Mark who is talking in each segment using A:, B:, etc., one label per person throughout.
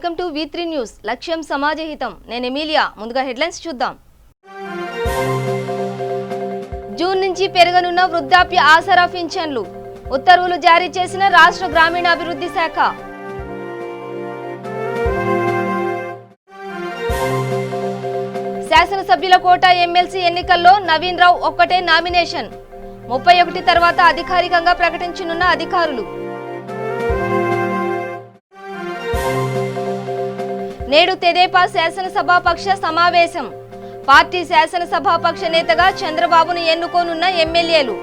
A: Welcome to V3 news. లక్ష్యం సమాజహితం. నేను Emilia. ముందుగా హెడ్లైన్స్ చూద్దాం. జూన్ నుంచి పెరగనున్న వృద్ధాప్య ఆసరా పింఛన్లు. ఉత్తర్వులు జారీ చేసిన రాష్ట్ర గ్రామీణాభివృద్ధి శాఖ. శాసనసభ్యుల కోటా ఎమ్మెల్సీ ఎన్నికల్లో నవీన్ రావు ఒక్కటే నామినేషన్. 31 తర్వాత అధికారికంగా ప్రకటించనున్న అధికారులు. నేడు తెదేపా శాసనసభాపక్ష సమావేశం. పార్టీ శాసనసభాపక్ష నేతగా చంద్రబాబును ఎన్నుకోనున్న ఎమ్మెల్యేలు.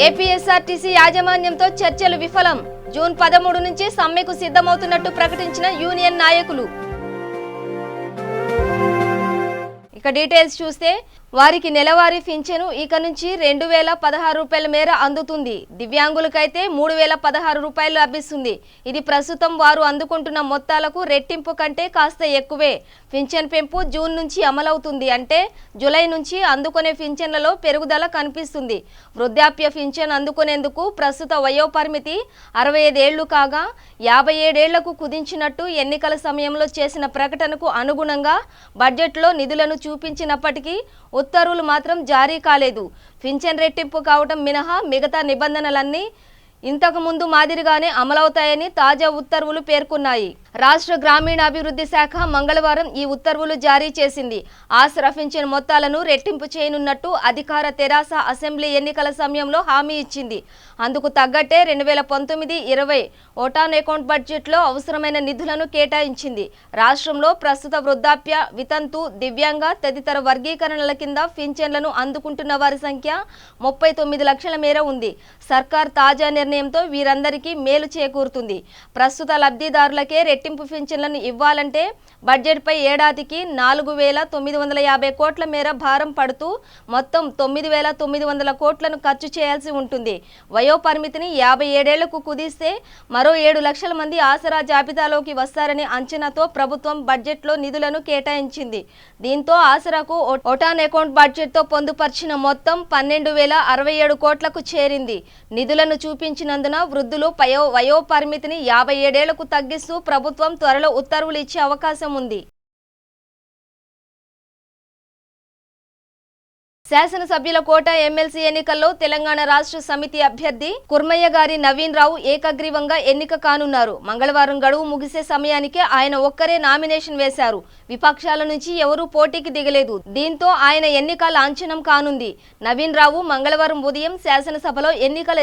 A: ఏపీఎస్ఆర్టీసీ యాజమాన్యంతో చర్చలు విఫలం. జూన్ 13 నుంచి సమ్మెకు సిద్ధమవుతున్నట్టు ప్రకటించిన యూనియన్ నాయకులు. ఇక డీటెయిల్స్ చూస్తే వారికి నెలవారీ పింఛను ఇక నుంచి 2016 రూపాయల మేర అందుతుంది. దివ్యాంగులకైతే 3016 రూపాయలు లభిస్తుంది. ఇది ప్రస్తుతం వారు అందుకుంటున్న మొత్తాలకు రెట్టింపు కంటే కాస్త ఎక్కువే. పింఛన్ పెంపు జూన్ నుంచి అమలవుతుంది. అంటే జూలై నుంచి అందుకునే పింఛన్లలో పెరుగుదల కనిపిస్తుంది. వృద్ధాప్య పింఛన్ అందుకునేందుకు ప్రస్తుత వయోపరిమితి 65 ఏళ్లు కాగా 57 ఏళ్లకు కుదించినట్టు ఎన్నికల సమయంలో చేసిన ప్రకటనకు అనుగుణంగా బడ్జెట్లో నిధులను చూపించినప్పటికీ ఉత్తర్వులు మాత్రం జారీ కాలేదు. పింఛన్ రెట్టింపు కావడం మినహా మిగతా నిబంధనలన్నీ ఇంతకు ముందు మాదిరిగానే అమలవుతాయని తాజా ఉత్తర్వులు పేర్కొన్నాయి. రాష్ట్ర గ్రామీణాభివృద్ధి శాఖ మంగళవారం ఈ ఉత్తర్వులు జారీ చేసింది. ఆసరా పింఛన్ మొత్తాలను రెట్టింపు చేయనున్నట్టు అధికార తెరాస అసెంబ్లీ ఎన్నికల సమయంలో హామీ ఇచ్చింది. అందుకు తగ్గట్టే 2019-20 ఓటాన్ అకౌంట్ బడ్జెట్లో అవసరమైన నిధులను కేటాయించింది. రాష్ట్రంలో ప్రస్తుత వృద్ధాప్య, వితంతు, దివ్యాంగ తదితర వర్గీకరణల కింద పింఛన్లను అందుకుంటున్న వారి సంఖ్య 39 లక్షల మేర ఉంది. సర్కార్ తాజా నిర్ణయంతో వీరందరికీ మేలు చేకూరుతుంది. ప్రస్తుత లబ్ధిదారులకే రెట్టింపు పింఛన్లను ఇవ్వాలంటే బడ్జెట్పై ఏడాదికి 4950 కోట్ల మేర భారం పడుతూ మొత్తం 9900 కోట్లను ఖర్చు చేయాల్సి ఉంటుంది. వయోపరిమితిని 57 ఏళ్లకు కుదిస్తే మరో 7 లక్షల మంది ఆసరా జాబితాలోకి వస్తారనే అంచనాతో ప్రభుత్వం బడ్జెట్లో నిధులను కేటాయించింది. దీంతో ఆసరాకు ఓటాన్ అకౌంట్ బడ్జెట్తో పొందుపర్చిన మొత్తం 12067 కోట్లకు చేరింది. నిధులను చూపించినందున వృద్ధులు వయోపరిమితిని 57 ఏళ్లకు తగ్గిస్తూ ప్రభుత్వం త్వరలో ఉత్తర్వులు ఇచ్చే అవకాశం ఉంది. శాసనసభ్యుల కోటా ఎమ్మెల్సీ ఎన్నికల్లో తెలంగాణ రాష్ట్ర సమితి అభ్యర్థి కుర్మయ్య గారి నవీన్ రావు ఏకగ్రీవంగా ఎన్నిక కానున్నారు. మంగళవారం గడువు ముగిసే సమయానికే ఆయన ఒక్కరే నామినేషన్ వేశారు. విపక్షాల నుంచి ఎవరూ పోటీకి దిగలేదు. దీంతో ఆయన ఎన్నిక లాంఛనం కానుంది. నవీన్ రావు మంగళవారం ఉదయం శాసనసభలో ఎన్నికల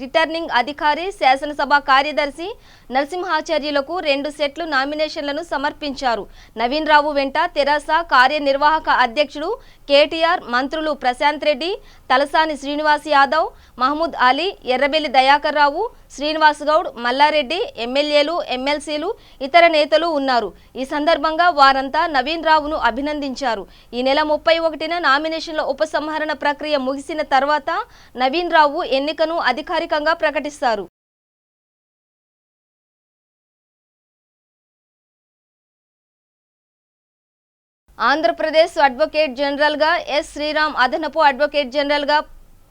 A: రిటర్నింగ్ అధికారి, శాసనసభ కార్యదర్శి నరసింహాచార్యులకు 2 సెట్లు నామినేషన్లను సమర్పించారు. నవీన్ రావు వెంట తెరాస కార్యనిర్వాహక అధ్యక్షుడు కేటీఆర్, మంత్రులు ప్రశాంత్ రెడ్డి, తలసాని శ్రీనివాస్ యాదవ్, మహమూద్ అలీ, ఎర్రబెల్లి దయాకర్ రావు, శ్రీనివాస్ గౌడ్, మల్లారెడ్డి, ఎమ్మెల్యేలు, ఎమ్మెల్సీలు, ఇతర నేతలు ఉన్నారు. ఈ సందర్భంగా వారంతా నవీన్ రావును అభినందించారు. ఈ నెల 31న నామినేషన్ల ఉపసంహరణ ప్రక్రియ ముగిసిన తర్వాత నవీన్ రావు ఎన్నికను అధికారికంగా ప్రకటిస్తారు. ఆంధ్రప్రదేశ్ అడ్వకేట్ జనరల్గా ఎస్ శ్రీరామ్, అదనపు అడ్వకేట్ జనరల్గా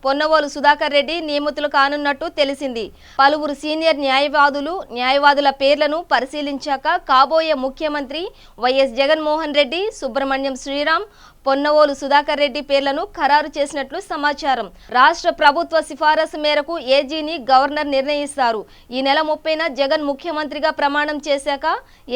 A: పొన్నవోలు సుధాకర్ రెడ్డి నియమితులు కానున్నట్టు తెలిసింది. పలువురు సీనియర్ న్యాయవాదుల పేర్లను పరిశీలించాక కాబోయే ముఖ్యమంత్రి వైఎస్ జగన్మోహన్ రెడ్డి, సుబ్రహ్మణ్యం శ్రీరామ్, పొన్నవోలు సుధాకర్ రెడ్డి పేర్లను ఖరారు చేసినట్లు సమాచారం. రాష్ట్ర ప్రభుత్వ సిఫారసు మేరకు ఏజీని గవర్నర్ నిర్ణయిస్తారు. ఈ నెల 30న జగన్ ముఖ్యమంత్రిగా ప్రమాణం చేశాక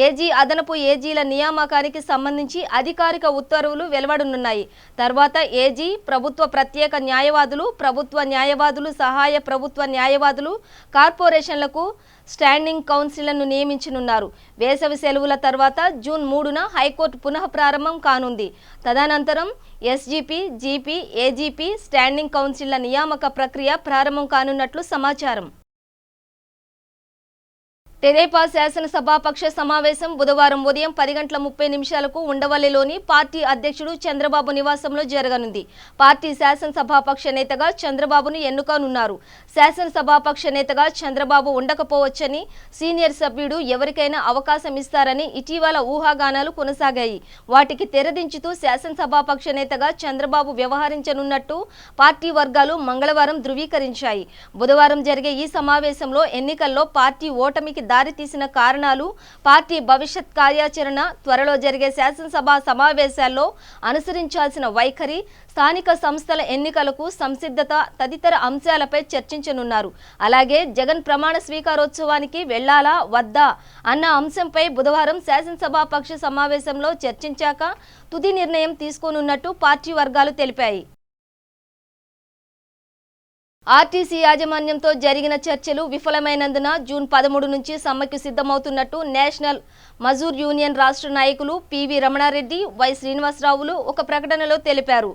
A: ఏజీ, అదనపు ఏజీల నియామకానికి సంబంధించి అధికారిక ఉత్తర్వులు వెలువడనున్నాయి. తర్వాత ఏజీ, ప్రభుత్వ ప్రత్యేక న్యాయవాదులు, ప్రభుత్వ న్యాయవాదులు, సహాయ ప్రభుత్వ న్యాయవాదులు, కార్పొరేషన్లకు స్టాండింగ్ కౌన్సిల్ను నియమించనున్నారు. వేసవి సెలవుల తర్వాత జూన్ 3న హైకోర్టు పునః ప్రారంభం కానుంది. తదనంతరం ఎస్జీపీ, జీపీ, ఏజీపీ, స్టాండింగ్ కౌన్సిల్ల నియామక ప్రక్రియ ప్రారంభం కానున్నట్లు సమాచారం. తెదేపా శాసనసభాపక్ష సమావేశం బుధవారం ఉదయం 10:30 ఉండవల్లిలోని పార్టీ అధ్యక్షుడు చంద్రబాబు నివాసంలో జరగనుంది. పార్టీ శాసనసభాపక్ష నేతగా చంద్రబాబును ఎన్నుకోనున్నారు. శాసనసభాపక్ష నేతగా చంద్రబాబు ఉండకపోవచ్చని, సీనియర్ సభ్యుడు ఎవరికైనా అవకాశం ఇస్తారని ఇటీవల ఊహాగానాలు కొనసాగాయి. వాటికి తెరదించుతూ శాసనసభాపక్ష నేతగా చంద్రబాబు వ్యవహరించనున్నట్టు పార్టీ వర్గాలు మంగళవారం ధృవీకరించాయి. బుధవారం జరిగే ఈ సమావేశంలో ఎన్నికల్లో పార్టీ ఓటమికి దారి తీసిన కారణాలు, పార్టీ భవిష్యత్ కార్యాచరణ, త్వరలో జరిగే శాసనసభ సమావేశాల్లో అనుసరించాల్సిన వైఖరి, స్థానిక సంస్థల ఎన్నికలకు సంసిద్ధత తదితర అంశాలపై చర్చించనున్నారు. అలాగే జగన్ ప్రమాణ స్వీకారోత్సవానికి వెళ్లాలా వద్దా అన్న అంశంపై బుధవారం శాసనసభాపక్ష సమావేశంలో చర్చించాక తుది నిర్ణయం తీసుకోనున్నట్టు పార్టీ వర్గాలు తెలిపాయి. ఆర్టీసీ యాజమాన్యంతో జరిగిన చర్చలు విఫలమైనందున జూన్ 13 నుంచి సమ్మెకు సిద్ధమవుతున్నట్టు నేషనల్ మజూర్ యూనియన్ రాష్ట్ర నాయకులు పివి రమణారెడ్డి, వై శ్రీనివాసరావులు ఒక ప్రకటనలో తెలిపారు.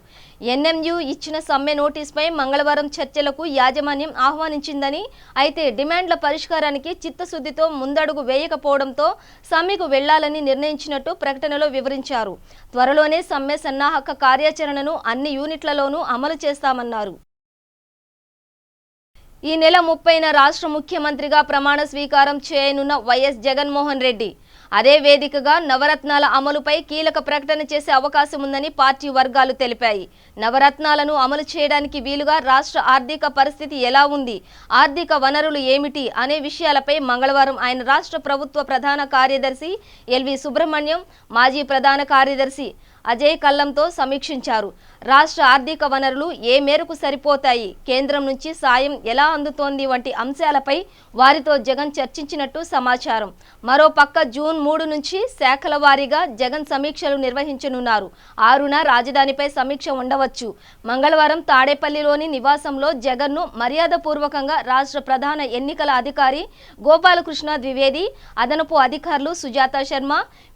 A: ఎన్ఎంయు ఇచ్చిన సమ్మె నోటీసుపై మంగళవారం చర్చలకు యాజమాన్యం ఆహ్వానించిందని, అయితే డిమాండ్ల పరిష్కారానికి చిత్తశుద్ధితో ముందడుగు వేయకపోవడంతో సమ్మెకు వెళ్లాలని నిర్ణయించినట్టు ప్రకటనలో వివరించారు. త్వరలోనే సమ్మె సన్నాహక కార్యాచరణను అన్ని యూనిట్లలోనూ అమలు చేస్తామన్నారు. ఈ నెల 30న రాష్ట్ర ముఖ్యమంత్రిగా ప్రమాణ స్వీకారం చేయనున్న వైఎస్ జగన్మోహన్ రెడ్డి అదే వేదికగా నవరత్నాల అమలుపై కీలక ప్రకటన చేసే అవకాశం ఉందని పార్టీ వర్గాలు తెలిపాయి. నవరత్నాలను అమలు చేయడానికి వీలుగా రాష్ట్ర ఆర్థిక పరిస్థితి ఎలా ఉంది, ఆర్థిక వనరులు ఏమిటి అనే విషయాలపై మంగళవారం ఆయన రాష్ట్ర ప్రభుత్వ ప్రధాన కార్యదర్శి ఎల్వి సుబ్రహ్మణ్యం, మాజీ ప్రధాన కార్యదర్శి అజయ్ కల్లంతో సమీక్షించారు. రాష్ట్ర ఆర్థిక వనరులు ఏ మేరకు సరిపోతాయి, కేంద్రం నుంచి సాయం ఎలా అందుతోంది వంటి అంశాలపై వారితో జగన్ చర్చించినట్టు సమాచారం. మరోపక్క జూన్ 3 నుంచి శాఖల వారీగా జగన్ సమీక్షలు నిర్వహించనున్నారు. 6న రాజధానిపై సమీక్ష ఉండవచ్చు. మంగళవారం తాడేపల్లిలోని నివాసంలో జగన్ను మర్యాదపూర్వకంగా రాష్ట్ర ప్రధాన ఎన్నికల అధికారి గోపాలకృష్ణ ద్వివేది, అదనపు అధికారులు సుజాత శర్మ,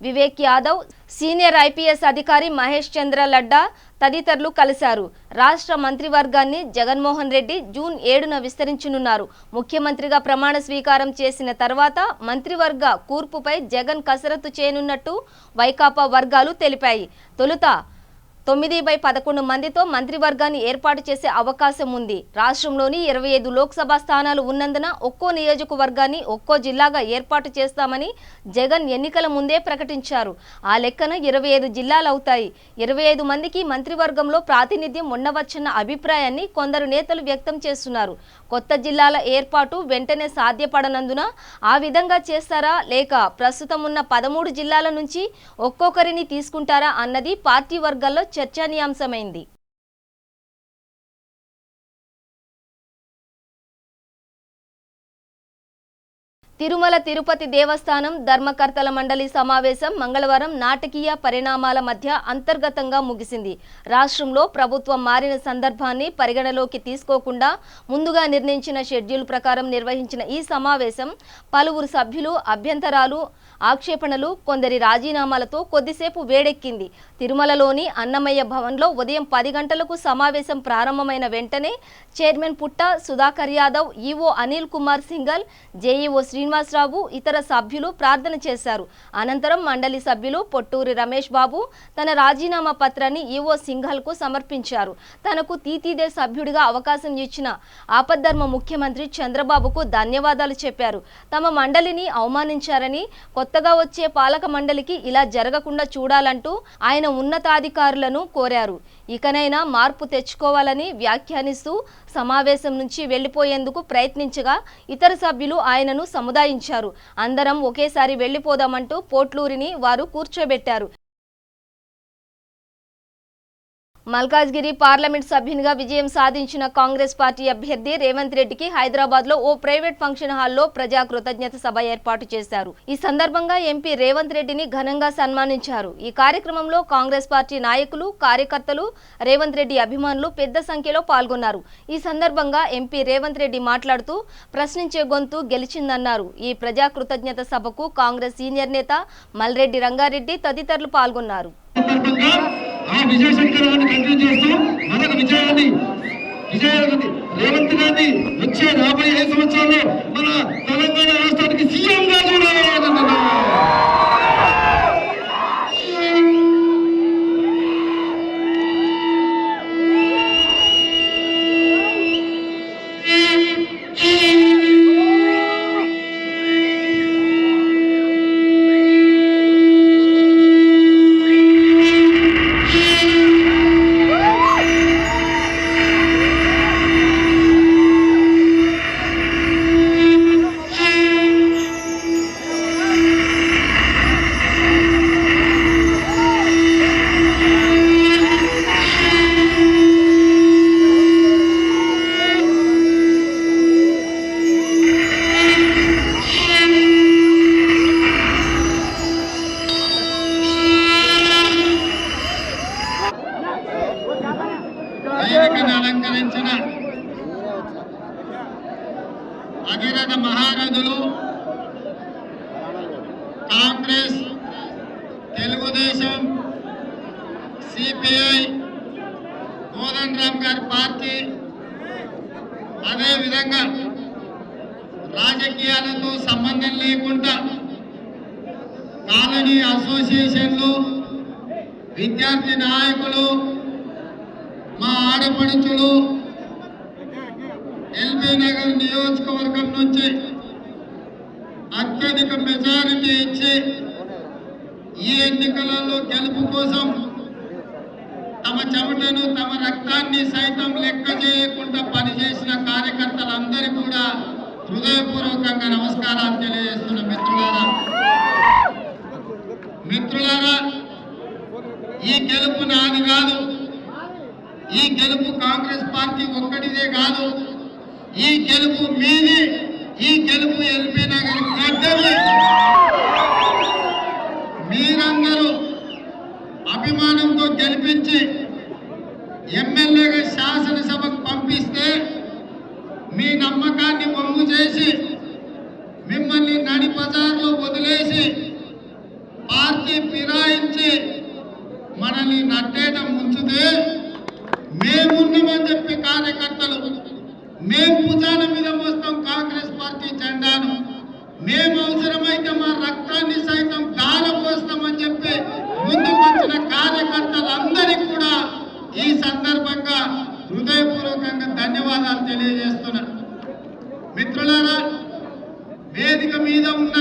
A: వివేక్ యాదవ్, సీనియర్ ఐపీఎస్ అధికారి మహేష్ చంద్ర లడ్డా తదితరులు కలిశారు. రాష్ట్ర మంత్రివర్గాన్ని జగన్మోహన్ రెడ్డి జూన్ 7న విస్తరించనున్నారు. ముఖ్యమంత్రిగా ప్రమాణ స్వీకారం చేసిన తర్వాత మంత్రివర్గ కూర్పుపై జగన్ కసరత్తు చేయనున్నట్టు వైకాపా వర్గాలు తెలిపాయి. తొలుత 9/11 మందితో మంత్రివర్గాన్ని ఏర్పాటు చేసే అవకాశం ఉంది. రాష్ట్రంలోని 25 లోక్సభ స్థానాలు ఉన్నందున ఒక్కో నియోజకవర్గాన్ని ఒక్కో జిల్లాగా ఏర్పాటు చేస్తామని జగన్ ఎన్నికల ముందే ప్రకటించారు. ఆ లెక్కన 25 జిల్లాలు అవుతాయి. 25 మందికి మంత్రివర్గంలో ప్రాతినిధ్యం ఉండవచ్చన్న అభిప్రాయాన్ని కొందరు నేతలు వ్యక్తం చేస్తున్నారు. కొత్త జిల్లాల ఏర్పాటు వెంటనే సాధ్యపడనందున ఆ విధంగా చేస్తారా, లేక ప్రస్తుతం ఉన్న 13 జిల్లాల నుంచి ఒక్కొక్కరిని తీసుకుంటారా అన్నది పార్టీ వర్గాల్లో చర్చనీయాంశమైంది. తిరుమల తిరుపతి దేవస్థానం ధర్మకర్తల మండలి సమావేశం మంగళవారం నాటకీయ పరిణామాల మధ్య అంతర్గతంగా ముగిసింది. రాష్ట్రంలో ప్రభుత్వం మారిన సందర్భాన్ని పరిగణలోకి తీసుకోకుండా ముందుగా నిర్ణయించిన షెడ్యూల్ ప్రకారం నిర్వహించిన ఈ సమావేశం పలువురు సభ్యులు అభ్యంతరాలు, ఆక్షేపణలు, కొందరి రాజీనామాలతో కొద్దిసేపు వేడెక్కింది. తిరుమలలోని అన్నమయ్య భవన్లో ఉదయం 10 గంటలకు సమావేశం ప్రారంభమైన వెంటనే chairman Putta Sudhakar Yadav, EO Anil Kumar Singhal, JEO Srinivasarao, ఇతర సభ్యులు ప్రార్థన చేశారు. అనంతరం మండలి సభ్యులు పొట్టూరి రమేష్ బాబు తన రాజీనామా పత్రాన్ని ఈవో సింఘాల్కు సమర్పించారు. తనకు తీతీదే సభ్యుడిగా అవకాశం ఇచ్చిన ఆపద్ధర్మ ముఖ్యమంత్రి చంద్రబాబుకు ధన్యవాదాలు చెప్పారు. తమ మండలిని అవమానించారని, కొత్తగా వచ్చే పాలక మండలికి ఇలా జరగకుండా చూడాలంటూ ఆయన ఉన్నతాధికారులను కోరారు. ఇకనైనా మార్పు తెచ్చుకోవాలని వ్యాఖ్యానిస్తూ సమావేశం నుంచి వెళ్లిపోయేందుకు ప్రయత్నించగా ఇతర సభ్యులు ఆయనను సముదాయించారు. అందరం ఒకేసారి వెళ్లిపోదామంటూ పోట్లూరిని వారు కూర్చోబెట్టారు. మల్కాజ్గిరి పార్లమెంట్ సభ్యునిగా విజయం సాధించిన కాంగ్రెస్ పార్టీ అభ్యర్థి రేవంత్ రెడ్డికి హైదరాబాద్ లో ఓ ప్రైవేట్ ఫంక్షన్ హాల్లో ప్రజా కృతజ్ఞత సభ ఏర్పాటు చేశారు. ఈ సందర్భంగా ఎంపీ రేవంత్ రెడ్డిని ఘనంగా సన్మానించారు. ఈ కార్యక్రమంలో కాంగ్రెస్ పార్టీ నాయకులు, కార్యకర్తలు, రేవంత్ రెడ్డి అభిమానులు పెద్ద సంఖ్యలో పాల్గొన్నారు. ఈ సందర్భంగా ఎంపీ రేవంత్ రెడ్డి మాట్లాడుతూ ప్రశ్నించే గొంతు గెలిచిందన్నారు. ఈ ప్రజా కృతజ్ఞత సభకు కాంగ్రెస్ సీనియర్ నేత మల్రెడ్డి రంగారెడ్డి తదితరులు పాల్గొన్నారు.
B: ఆ విజయ సంకల్పాన్ని కంటిన్యూ చేస్తూ మనకు విజయాన్ని రేవంత్ రెడ్డి వచ్చే రాబోయే 5 సంవత్సరాల్లో మన తెలంగాణ రాష్ట్రానికి సీఎంగా చూడాలనుకుంటున్నాను. అలంకరించిన అధిరథ మహారథులు కాంగ్రెస్, తెలుగుదేశం, సిపిఐ, కోదండరామ్ గారి పార్టీ, అదేవిధంగా రాజకీయాలతో సంబంధం లేకుండా కాలనీ అసోసియేషన్లు, విద్యార్థి నాయకులు, మా ఆడపడుచులు, ఎల్బీ నగర్ నియోజకవర్గం నుంచి అత్యధిక మెజారిటీ ఇచ్చి ఈ ఎన్నికలలో గెలుపు కోసం తమ చెమటను, తమ రక్తాన్ని సైతం లెక్క చేయకుండా పనిచేసిన కార్యకర్తలందరికీ కూడా హృదయపూర్వకంగా నమస్కారాలు తెలియజేస్తున్న మిత్రులారా, ఈ గెలుపు నాది కాదు, ఈ గెలుపు కాంగ్రెస్ పార్టీ ఒక్కటిదే కాదు, ఈ గెలుపు మీది, ఈ గెలుపు ఎల్బీ నగర్ గడ్డది. మీరందరూ అభిమానంతో గెలిపించి ఎమ్మెల్యేగా శాసనసభకు పంపిస్తే మీ నమ్మకాన్ని వమ్ము చేసి మిమ్మల్ని నడి బజార్లో వదిలేసి పార్టీ ఫిరాయించి మనల్ని నట్టేట ముంచితే మేమున్నామని చెప్పి కార్యకర్తలు మేము భుజాల మీద మోస్తాం కాంగ్రెస్ పార్టీ జెండాను, మేము అవసరమైతే మా రక్తాన్ని సైతం దారపోస్తామని చెప్పి ముందుకు వచ్చిన కార్యకర్తలందరికీ కూడా ఈ సందర్భంగా హృదయపూర్వకంగా ధన్యవాదాలు తెలియజేస్తున్నా. మిత్రులారా, వేదిక మీద ఉన్న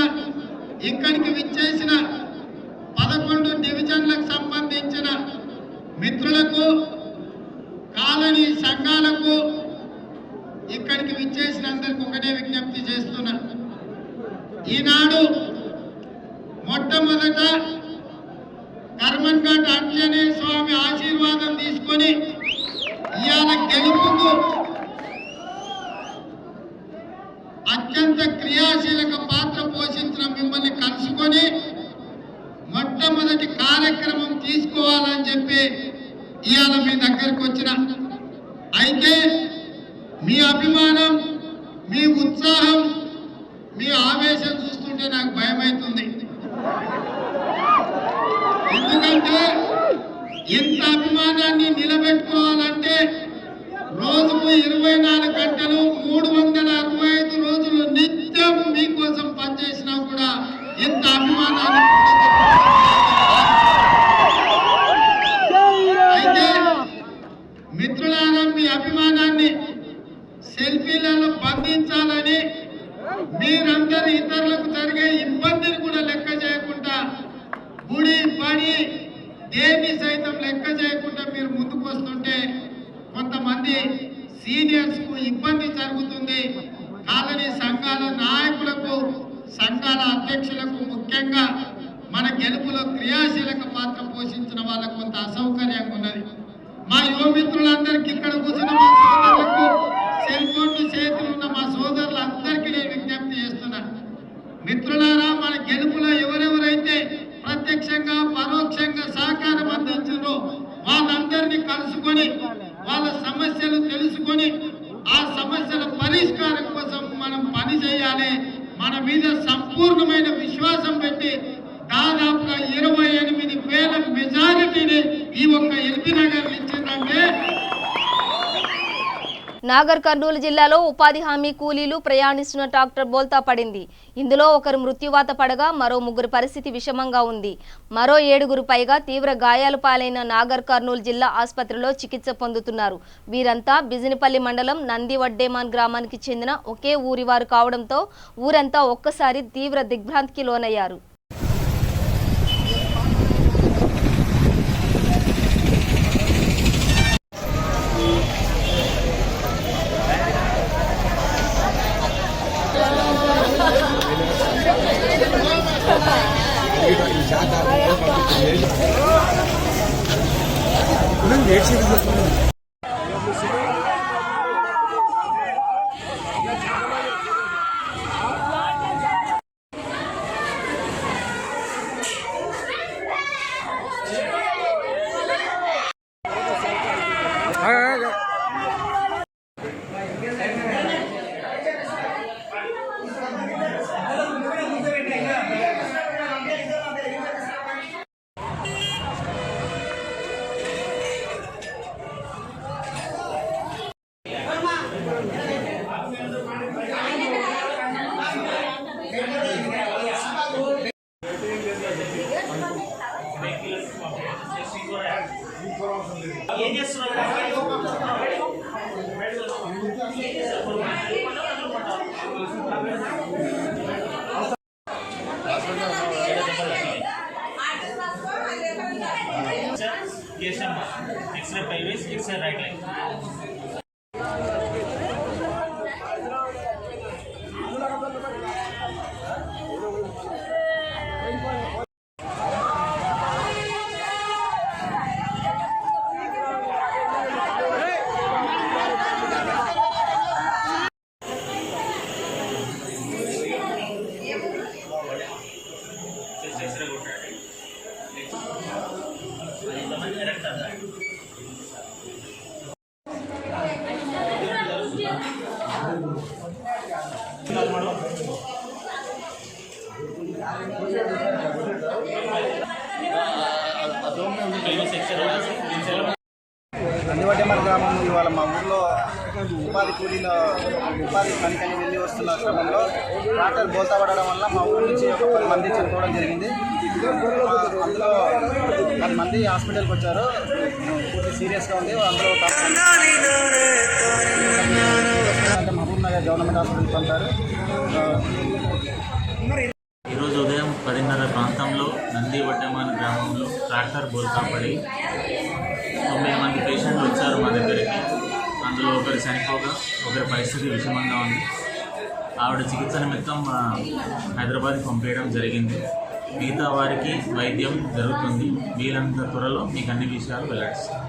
B: ఇక్కడికి విచ్చేసిన 11 డివిజన్లకు సంబంధించిన మిత్రులకు, కాలనీ సంఘాలకు, ఇక్కడికి విచ్చేసిన అందరికి ఒకటే విజ్ఞప్తి చేస్తున్నా. ఈనాడు మొట్టమొదట కర్మన్ఘాట్ ఆంజనేయ స్వామి ఆశీర్వాదం తీసుకొని ఇవాళ గెలుపుకు అత్యంత క్రియాశీలక పాత్ర పోషించిన మిమ్మల్ని కలుసుకొని మొట్టమొదటి కార్యక్రమం తీసుకోవాలని చెప్పి ఇవాళ మీ దగ్గరకు వచ్చిన. అయితే మీ అభిమానం, మీ ఉత్సాహం, మీ ఆవేశం చూస్తుంటే నాకు భయమవుతుంది. ఎందుకంటే ఇంత అభిమానాన్ని నిలబెట్టుకోవాలంటే రోజుకు 24 గంటలు 365 రోజులు నిత్యం మీకోసం పనిచేసినా కూడా ఇంత అభిమానాన్ని అయితే మిత్రులారా, మీ అభిమానాన్ని సెల్ఫీలలో బంధించాలని మీరందరూ ఇతరులకు జరిగే ఇబ్బందిని కూడా లెక్క చేయకుండా, గుడి పడి దేన్ని సైతం లెక్క చేయకుండా మీరు ముందుకు వస్తుంటే కొంతమంది సీనియర్స్ కు ఇబ్బంది జరుగుతుంది. కాలనీ సంఘాల నాయకులకు, సంఘాల అధ్యక్షులకు, ముఖ్యంగా మన గెలుపులో క్రియాశీలక పాత్ర పోషించిన వాళ్ళకు కొంత అసౌకర్యంగా ఉన్నది. మా యువ మిత్రులందరికీ ఇక్కడ కూర్చున్న మా సోదరులకు, సెల్ ఫోన్లు చేతులు ఉన్న మా సోదరులందరికీ నేను విజ్ఞప్తి చేస్తున్నా. మిత్రులారా, మన గెలుపులో ఎవరెవరైతే ప్రత్యక్షంగా పరోక్షంగా సహకారం అందించారో వాళ్ళందరినీ కలుసుకొని వాళ్ళ సమస్యలు తెలుసుకొని ఆ సమస్యల పరిష్కారం కోసం మనం పని చేయాలి. మన మీద సంపూర్ణమైన విశ్వాసం పెట్టి దాదాపుగా 28,000 మెజారిటీని ఈ ఒక్క ఎల్బీ నగర్ ఇచ్చిందంటే
A: నాగర్ కర్నూలు జిల్లాలో ఉపాధి హామీ కూలీలు ప్రయాణిస్తున్న ట్రాక్టర్ బోల్తా పడింది. ఇందులో ఒకరు మృత్యువాత పడగా మరో ముగ్గురు పరిస్థితి విషమంగా ఉంది. మరో 7గురు పైగా తీవ్ర గాయాల పాలైన నాగర్ కర్నూలు జిల్లా ఆసుపత్రిలో చికిత్స పొందుతున్నారు. వీరంతా బిజినిపల్లి మండలం నందివడ్డేమాన్ గ్రామానికి చెందిన ఒకే ఊరివారు కావడంతో ఊరంతా ఒక్కసారి తీవ్ర దిగ్భ్రాంతికి లోనయ్యారు.
C: X-ray pelvis, X-ray right leg.
D: నందివడ్డేమాన్ గ్రామం ఇవాళ మా ఊర్లో ఉపాధి పనికని వెళ్ళి వస్తున్న క్రమంలో ట్రాక్టర్ బోల్తా పడడం వల్ల మా ఊరు నుంచి ఒక 10 మంది చనిపోవడం జరిగింది. అందులో 10 మంది హాస్పిటల్కి వచ్చారు. పూర్తి సీరియస్గా ఉంది. అందులో మహబూబ్ నగర్ గవర్నమెంట్ హాస్పిటల్కి పంపారు.
C: ఈరోజు ఉదయం 10:30 ప్రాంతంలో నందివడ్డేమాన్ గ్రామంలో ట్రాక్టర్ బోల్తా పడి 9 మంది పేషెంట్లు వచ్చారు మా దగ్గరికి. అందులో ఒకరు చనిపోగా ఒకరి పరిస్థితి విషమంగా ఉంది. ఆవిడ చికిత్స నిమిత్తం హైదరాబాద్కి పంపేయడం జరిగింది. మిగతా వారికి వైద్యం జరుగుతుంది. వీలంత త్వరలో మీకు అన్ని విషయాలు వెల్లడిస్తాం.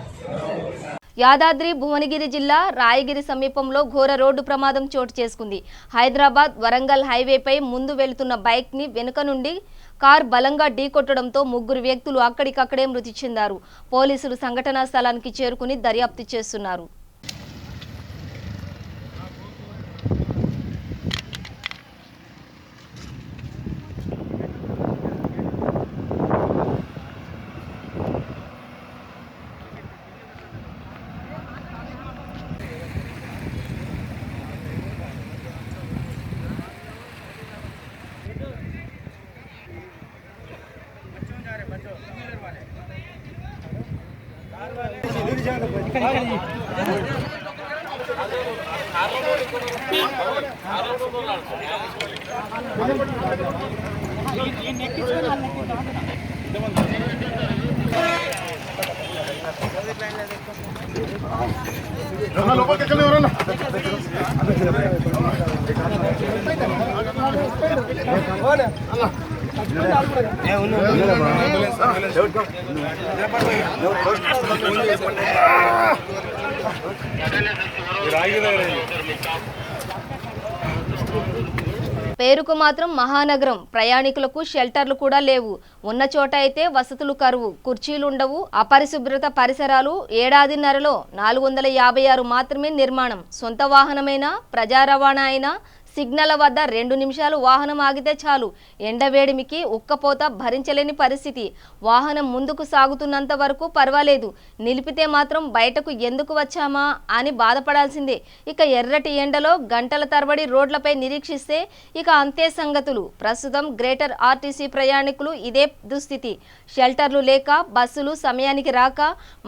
A: యాదాద్రి భువనగిరి జిల్లా రాయగిరి సమీపంలో ఘోర రోడ్డు ప్రమాదం చోటు చేసుకుంది. హైదరాబాద్ వరంగల్ హైవేపై ముందు వెళుతున్న బైక్ ని వెనుక నుండి కార్ బలంగా ఢీకొట్టడంతో 3 వ్యక్తులు అక్కడికక్కడే మృతి చెందారు. పోలీసులు సంఘటనా స్థలానికి చేరుకుని దర్యాప్తు చేస్తున్నారు. పేరుకు మాత్రం మహానగరం. ప్రయాణికులకు షెల్టర్లు కూడా లేవు. ఉన్న చోట అయితే వసతులు కరువు, కుర్చీలుండవు, అపరిశుభ్రత పరిసరాలు. ఏడాదిన్నరలో 456 మాత్రమే నిర్మాణం. సొంత వాహనమైనా, ప్రజా రవాణా అయినా, సిగ్నల్ వద్ద 2 నిమిషాలు వాహనం ఆగితే చాలు ఎండవేడిమికి ఉక్కపోత భరించలేని పరిస్థితి. వాహనం ముందుకు సాగుతున్నంత వరకు పర్వాలేదు, నిలిపితే మాత్రం బయటకు ఎందుకు వచ్చామా అని బాధపడాల్సిందే. ఇక ఎర్రటి ఎండలో గంటల తరబడి రోడ్లపై నిరీక్షిస్తే ఇక అంతే సంగతులు. ప్రస్తుతం గ్రేటర్ ఆర్టీసీ ప్రయాణికులు ఇదే దుస్థితి. షెల్టర్లు లేక, బస్సులు సమయానికి రాక,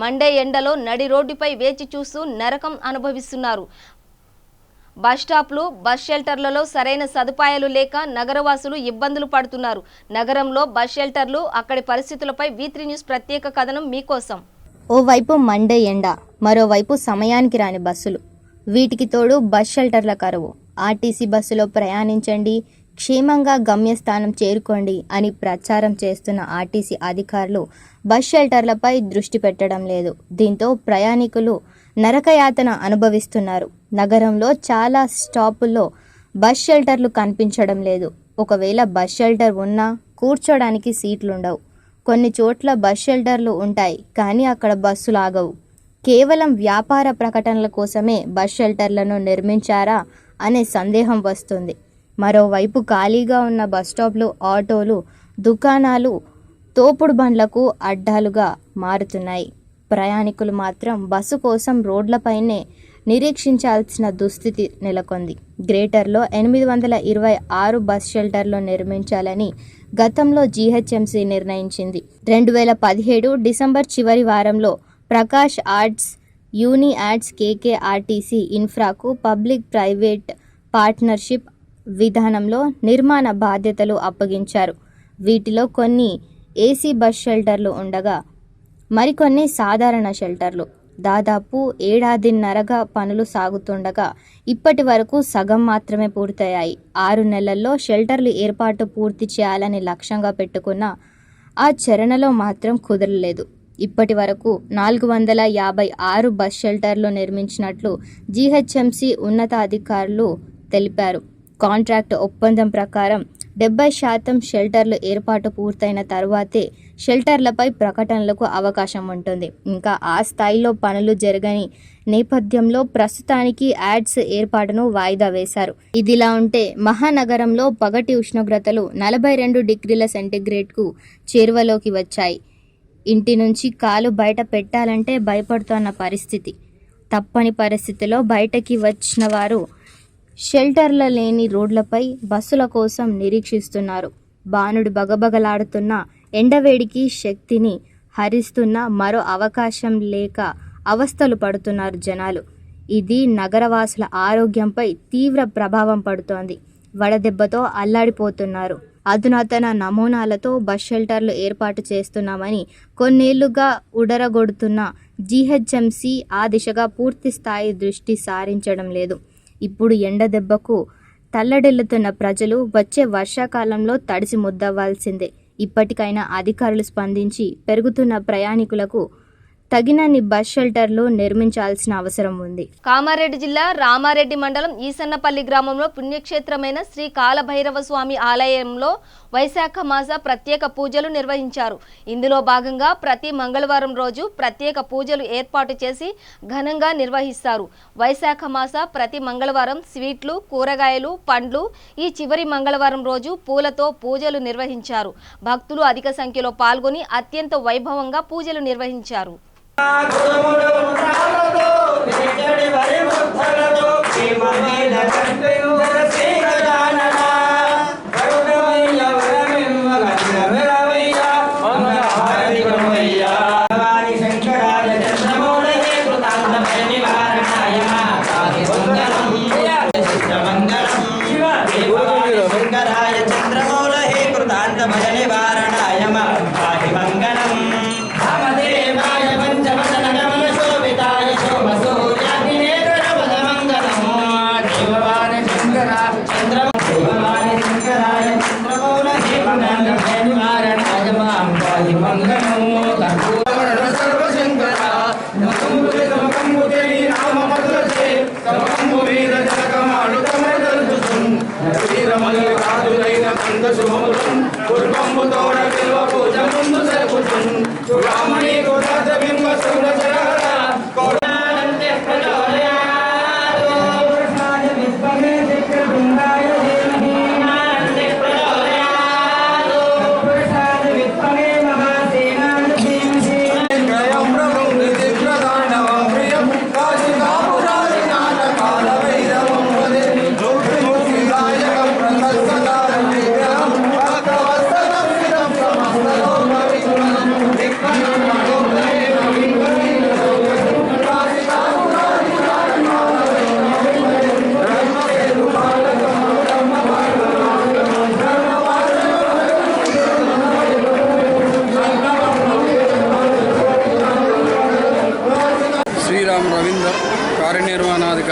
A: మండే ఎండలో నడి రోడ్డుపై వేచి చూస్తూ నరకం అనుభవిస్తున్నారు. బస్టాప్లు, బస్ షెల్టర్లలో సరైన సదుపాయాలు లేక నగరవాసులు ఇబ్బందులు పడుతున్నారు. నగరంలో బస్ షెల్టర్లు, అక్కడి పరిస్థితులపై V3 న్యూస్ ప్రత్యేక కథనం మీకోసం.
E: ఓవైపు మండే ఎండ, మరోవైపు సమయానికి రాని బస్సులు, వీటికి తోడు బస్ షెల్టర్ల కరువు. ఆర్టీసీ బస్సులో ప్రయాణించండి, క్షేమంగా గమ్యస్థానం చేరుకోండి అని ప్రచారం చేస్తున్న ఆర్టీసీ అధికారులు బస్ షెల్టర్లపై దృష్టి పెట్టడం లేదు. దీంతో ప్రయాణికులు నరకయాతన అనుభవిస్తున్నారు. నగరంలో చాలా స్టాపుల్లో బస్ షెల్టర్లు కనిపించడం లేదు. ఒకవేళ బస్ షెల్టర్ ఉన్నా కూర్చోడానికి సీట్లుండవు. కొన్ని చోట్ల బస్ షెల్టర్లు ఉంటాయి, కానీ అక్కడ బస్సులు ఆగవు. కేవలం వ్యాపార ప్రకటనల కోసమే బస్ షెల్టర్లను నిర్మించారా అనే సందేహం వస్తుంది. మరోవైపు ఖాళీగా ఉన్న బస్టాప్లు, ఆటోలు, దుకాణాలు తోపుడు బండ్లకు అడ్డాలుగా మారుతున్నాయి. ప్రయాణికులు మాత్రం బస్సు కోసం రోడ్లపైనే నిరీక్షించాల్సిన దుస్థితి నెలకొంది. గ్రేటర్లో 826 బస్ షెల్టర్లు నిర్మించాలని గతంలో GHMC నిర్ణయించింది. 2017 డిసెంబర్ చివరి వారంలో Prakash Arts, Uni Arts, KKRTC ఇన్ఫ్రాకు పబ్లిక్ ప్రైవేట్ పార్ట్నర్షిప్ విధానంలో నిర్మాణ బాధ్యతలు అప్పగించారు. వీటిలో కొన్ని AC బస్ షెల్టర్లు ఉండగా మరికొన్ని సాధారణ షెల్టర్లు. దాదాపు 1.5 ఏళ్లుగా పనులు సాగుతుండగా ఇప్పటి వరకు సగం మాత్రమే పూర్తయ్యాయి. 6 నెలల్లో షెల్టర్లు ఏర్పాటు పూర్తి చేయాలని లక్ష్యంగా పెట్టుకున్న ఆ చరణలో మాత్రం కుదరలేదు. ఇప్పటి వరకు 456 బస్ షెల్టర్లు నిర్మించినట్లు GHMC ఉన్నతాధికారులు తెలిపారు. కాంట్రాక్ట్ ఒప్పందం ప్రకారం 70% షెల్టర్లు ఏర్పాటు పూర్తయిన తర్వాతే షెల్టర్లపై ప్రకటనలకు అవకాశం ఉంటుంది. ఇంకా ఆ స్థాయిలో పనులు జరగని నేపథ్యంలో ప్రస్తుతానికి యాడ్స్ ఏర్పాటును వాయిదా వేశారు. ఇదిలా ఉంటే మహానగరంలో పగటి ఉష్ణోగ్రతలు 42 డిగ్రీల సెంటీగ్రేడ్కు చేరువలోకి వచ్చాయి. ఇంటి నుంచి కాలు బయట పెట్టాలంటే భయపడుతున్న పరిస్థితి. తప్పని పరిస్థితిలో బయటకి వచ్చిన వారు షెల్టర్ల లేని రోడ్లపై బస్సుల కోసం నిరీక్షిస్తున్నారు. బాణుడు బగబగలాడుతున్న ఎండవేడికి శక్తిని హరిస్తున్న మరో అవకాశం లేక అవస్థలు పడుతున్నారు జనాలు. ఇది నగరవాసుల ఆరోగ్యంపై తీవ్ర ప్రభావం పడుతోంది. వడదెబ్బతో అల్లాడిపోతున్నారు. అధునాతన నమూనాలతో బస్ షెల్టర్లు ఏర్పాటు చేస్తున్నామని కొన్నేళ్లుగా ఉడరగొడుతున్న GHMC ఆ దిశగా పూర్తి స్థాయి దృష్టి సారించడం లేదు. ఇప్పుడు ఎండ దెబ్బకు తల్లడిల్లుతున్న ప్రజలు వచ్చే వర్షాకాలంలో తడిసి ముద్దవ్వాల్సిందే. ఇప్పటికైనా అధికారులు స్పందించి పెరుగుతున్న ప్రయాణికులకు తగినన్ని బస్ షెల్టర్లు నిర్మించాల్సిన అవసరం ఉంది.
A: కామారెడ్డి జిల్లా రామారెడ్డి మండలం ఈసన్నపల్లి గ్రామంలో పుణ్యక్షేత్రమైన శ్రీ కాలభైరవ స్వామి ఆలయంలో వైశాఖ మాస ప్రత్యేక పూజలు నిర్వహించారు. ఇందులో భాగంగా ప్రతి మంగళవారం రోజు ప్రత్యేక పూజలు ఏర్పాటు చేసి ఘనంగా నిర్వహిస్తారు. వైశాఖ మాస ప్రతి మంగళవారం స్వీట్లు, కూరగాయలు, పండ్లు, ఈ చివరి మంగళవారం రోజు పూలతో పూజలు నిర్వహించారు. భక్తులు అధిక సంఖ్యలో పాల్గొని అత్యంత వైభవంగా పూజలు నిర్వహించారు.
F: Bye.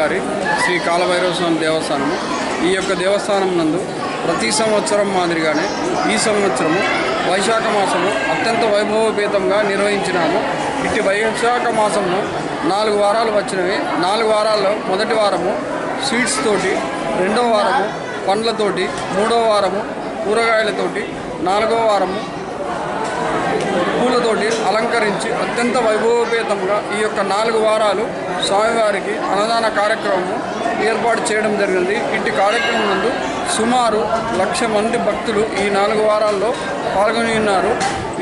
F: స్వామివారి శ్రీ కాలభైరవ స్వామి దేవస్థానము. ఈ యొక్క దేవస్థానం నందు ప్రతి సంవత్సరం మాదిరిగానే ఈ సంవత్సరము వైశాఖ మాసము అత్యంత వైభవపేతంగా నిర్వహించినాము. ఇట్టి వైశాఖ మాసంలో 4 వారాలు వచ్చినవి. 4 వారాల్లో మొదటి వారము స్వీట్స్ తోటి, రెండవ వారము పండ్లతోటి, మూడవ వారము కూరగాయలతోటి, 4వ వారము పూలతోటి అలంకరించి అత్యంత వైభవపేతంగా ఈ యొక్క 4 వారాలు స్వామివారికి అన్నదాన కార్యక్రమం ఏర్పాటు చేయడం జరిగింది. ఇట్టి కార్యక్రమం నందు సుమారు 1,00,000 మంది భక్తులు ఈ 4 వారాల్లో పాల్గొని ఉన్నారు.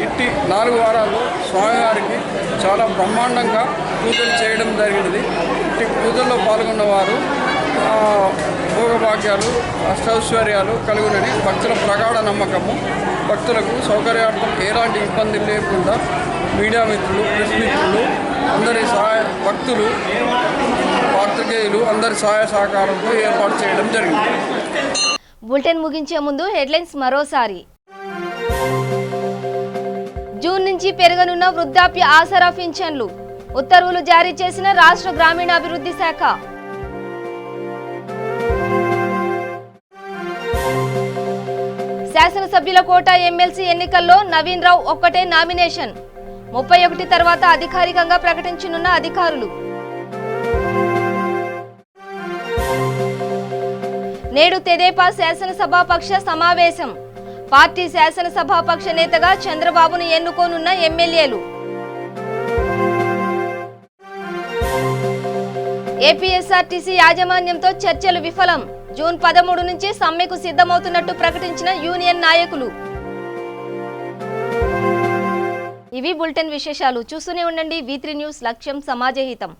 F: ఇట్టి 4 వారాల్లో స్వామివారికి చాలా బ్రహ్మాండంగా పూజలు చేయడం జరిగినది. ఇట్టి పూజల్లో పాల్గొన్న వారు భోగభాగ్యాలు, అష్టైశ్వర్యాలు కలుగునని భక్తుల ప్రగాఢ నమ్మకము. భక్తులకు సౌకర్యార్థం ఎలాంటి ఇబ్బంది లేకుండా మీడియా మిత్రులు, ప్రెస్ మిత్రులు, అందరి సహాయ భక్తులు, పాత్రికేయులు అందరి సహాయ సహకారంతో ఏర్పాటు చేయడం జరిగింది.
A: బులెటిన్ ముగించే ముందు హెడ్లైన్స్ మరోసారి. జూన్ నుంచి పెరగనున్న వృద్ధాప్య ఆసరా పింఛన్లు, ఉత్తర్వులు జారీ చేసిన రాష్ట్ర గ్రామీణాభివృద్ధి శాఖ. శాసనసభ్యుల కోటా ఎమ్మెల్సీ ఎన్నికల్లో నవీన్ రావు ఒక్కటే నామినేషన్. 31 తర్వాత అధికారికంగా ప్రకటించనున్న అధికారులు. నేడు తెదేపా శాసనసభాపక్ష సమావేశం. పార్టీ శాసనసభాపక్ష నేతగా చంద్రబాబును ఎన్నుకోనున్న ఎమ్మెల్యేలు. ఏపీఎస్ఆర్టీసీ యాజమాన్యంతో చర్చలు విఫలం. జూన్ 13 నుంచి సమ్మెకు సిద్ధమవుతున్నట్టు ప్రకటించిన యూనియన్ నాయకులు. ఇవి బులెటిన్ విశేషాలు. చూస్తూనే ఉండండి V3 న్యూస్, లక్ష్యం సమాజహితం.